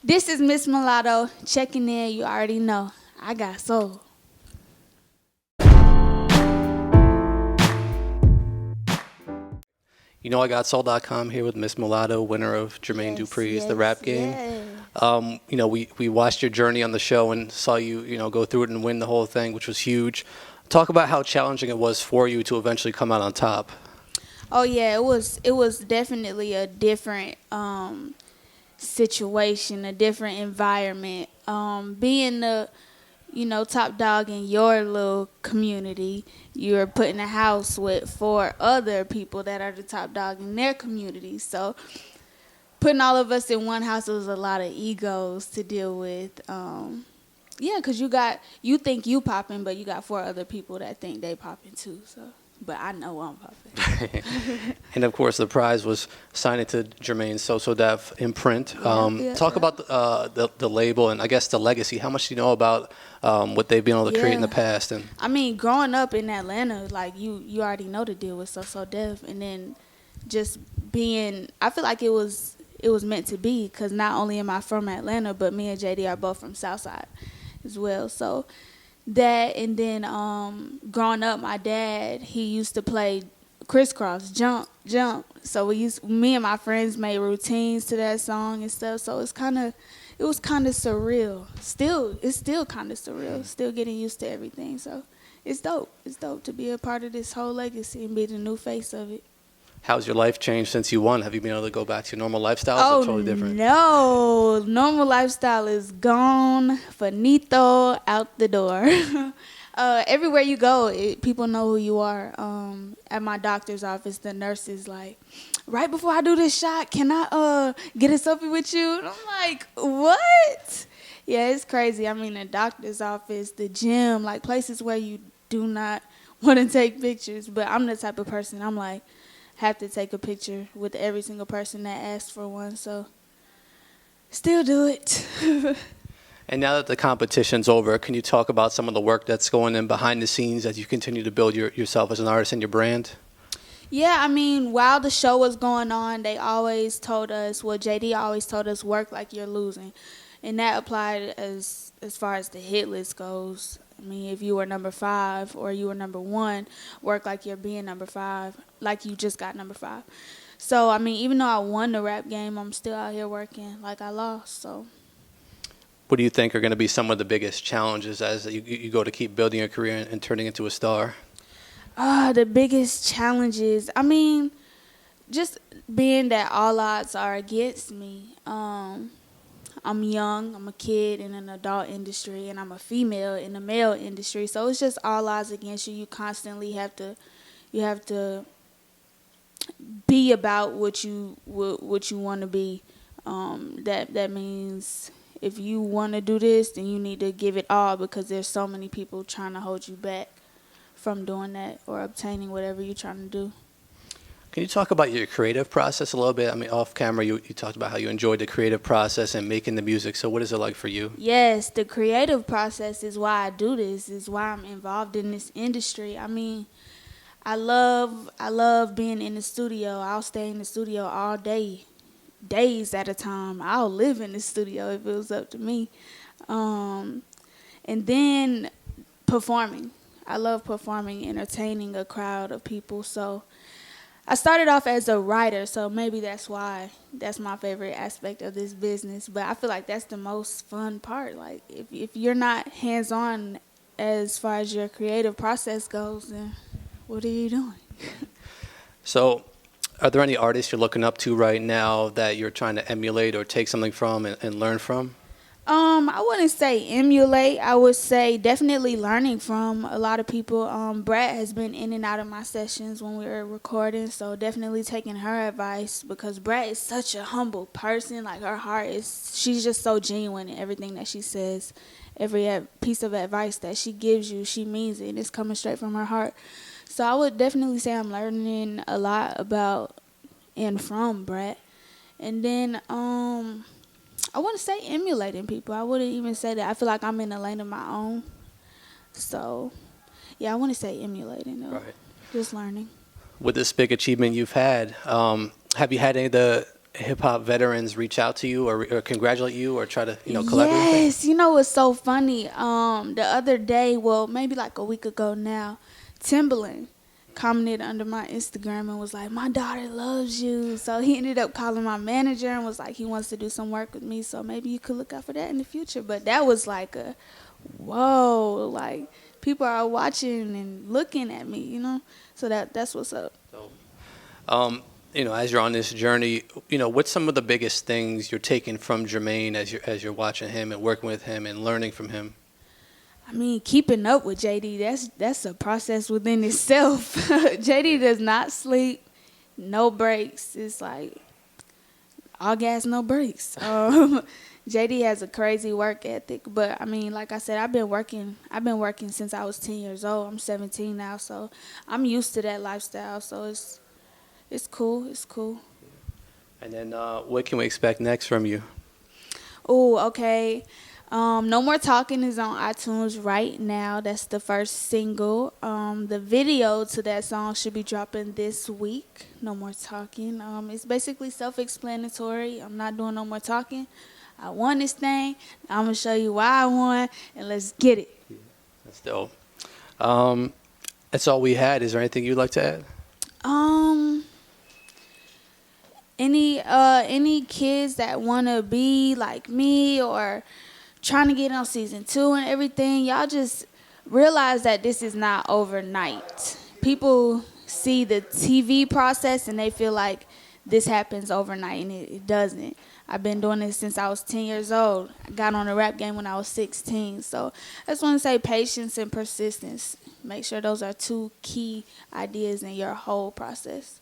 This is Miss Mulatto checking in. You already know. I got soul. YouKnowIGotSoul.com here with Miss Mulatto, winner of Jermaine Dupri's The Rap Game. Yeah. We watched your journey on the show and saw you, go through it and win the whole thing, which was huge. Talk about how challenging it was for you to eventually come out on top. Oh yeah, it was definitely a different situation, a different environment. Being the top dog in your little community, you're put in a house with 4 other people that are the top dog in their community. So putting all of us in one house, it was a lot of egos to deal with. Because you think you popping, but you got 4 other people that think they popping too. So, but I know I'm popping. And of course, the prize was signing to Jermaine's So Def imprint. Talk about the label and I guess the legacy. How much do you know about what they've been able to create in the past? And I mean, growing up in Atlanta, like you already know the deal with So Def, and then just being, I feel like it was meant to be, because not only am I from Atlanta, but me and JD are both from Southside as well. So that, and then growing up, my dad, he used to play crisscross, jump. So me and my friends made routines to that song and stuff. So it was kind of surreal. It's still kind of surreal. Still getting used to everything. So it's dope. It's dope to be a part of this whole legacy and be the new face of it. how's your life changed since you won? Have you been able to go back to your normal lifestyle? Or is it totally different? No, normal lifestyle is gone, finito, out the door. Everywhere you go, people know who you are. At my doctor's office, the nurse is like, right before I do this shot, can I get a selfie with you? And I'm like, what? Yeah, it's crazy. I mean, the doctor's office, the gym, like places where you do not want to take pictures. But I'm the type of person, I'm like, have to take a picture with every single person that asks for one. So still do it. And now that the competition's over, can you talk about some of the work that's going in behind the scenes as you continue to build yourself as an artist and your brand? Yeah, I mean, while the show was going on, they always told us, JD always told us, work like you're losing. And that applied as far as the hit list goes. I mean, if you were number 5 or you were number 1, work like you're being number 5, like you just got number 5. So, I mean, even though I won the rap game, I'm still out here working like I lost, so. What do you think are going to be some of the biggest challenges as you go to keep building your career and turning into a star? The biggest challenges, I mean, just being that all odds are against me. I'm young, I'm a kid in an adult industry, and I'm a female in the male industry. So it's just all odds against you. You constantly have to be about what you want to be. That means if you want to do this, then you need to give it all, because there's so many people trying to hold you back from doing that or obtaining whatever you're trying to do. Can you talk about your creative process a little bit? I mean, off camera, you talked about how you enjoyed the creative process and making the music. So what is it like for you? Yes, the creative process is why I do this, is why I'm involved in this industry. I mean, I love being in the studio. I'll stay in the studio all day, days at a time. I'll live in the studio if it was up to me. And then performing. I love performing, entertaining a crowd of people. So I started off as a writer, so maybe that's why that's my favorite aspect of this business. But I feel like that's the most fun part. Like, if you're not hands-on as far as your creative process goes, then what are you doing? So are there any artists you're looking up to right now that you're trying to emulate or take something from and learn from? I wouldn't say emulate. I would say definitely learning from a lot of people. Brad has been in and out of my sessions when we were recording, so definitely taking her advice, because Brad is such a humble person. Like, her heart she's just so genuine in everything that she says. Every piece of advice that she gives you, she means it. It's coming straight from her heart. So I would definitely say I'm learning a lot about and from Brad. And then I wouldn't say emulating people. I wouldn't even say that. I feel like I'm in a lane of my own. So, yeah, I wouldn't say emulating, though. Right. Just learning. With this big achievement you've had, have you had any of the hip hop veterans reach out to you or congratulate you or try to collaborate? Yes, you know what's so funny? The other day, well, maybe like a week ago now, Timberland commented under my Instagram and was like, "My daughter loves you." So he ended up calling my manager and was like, he wants to do some work with me. So maybe you could look out for that in the future. But that was like a, whoa, like people are watching and looking at me, you know. So that's what's up. So, as you're on this journey, what's some of the biggest things you're taking from Jermaine as you're watching him and working with him and learning from him? I mean, keeping up with JD, that's a process within itself. JD does not sleep, no breaks. It's like all gas, no breaks. JD has a crazy work ethic, but I mean, like I said, I've been working since I was 10 years old. I'm 17 now, so I'm used to that lifestyle. So it's cool. It's cool. And then what can we expect next from you? Oh, okay. No More Talking is on iTunes right now. That's the first single. The video to that song should be dropping this week. No More Talking. It's basically self-explanatory. I'm not doing no more talking. I won this thing. I'm going to show you why I won, and let's get it. That's dope. That's all we had. Is there anything you'd like to add? Any kids that want to be like me or trying to get on season 2 and everything, y'all just realize that this is not overnight. People see the TV process and they feel like this happens overnight, and it doesn't. I've been doing this since I was 10 years old. I got on the rap game when I was 16. So I just want to say patience and persistence. Make sure those are 2 key ideas in your whole process.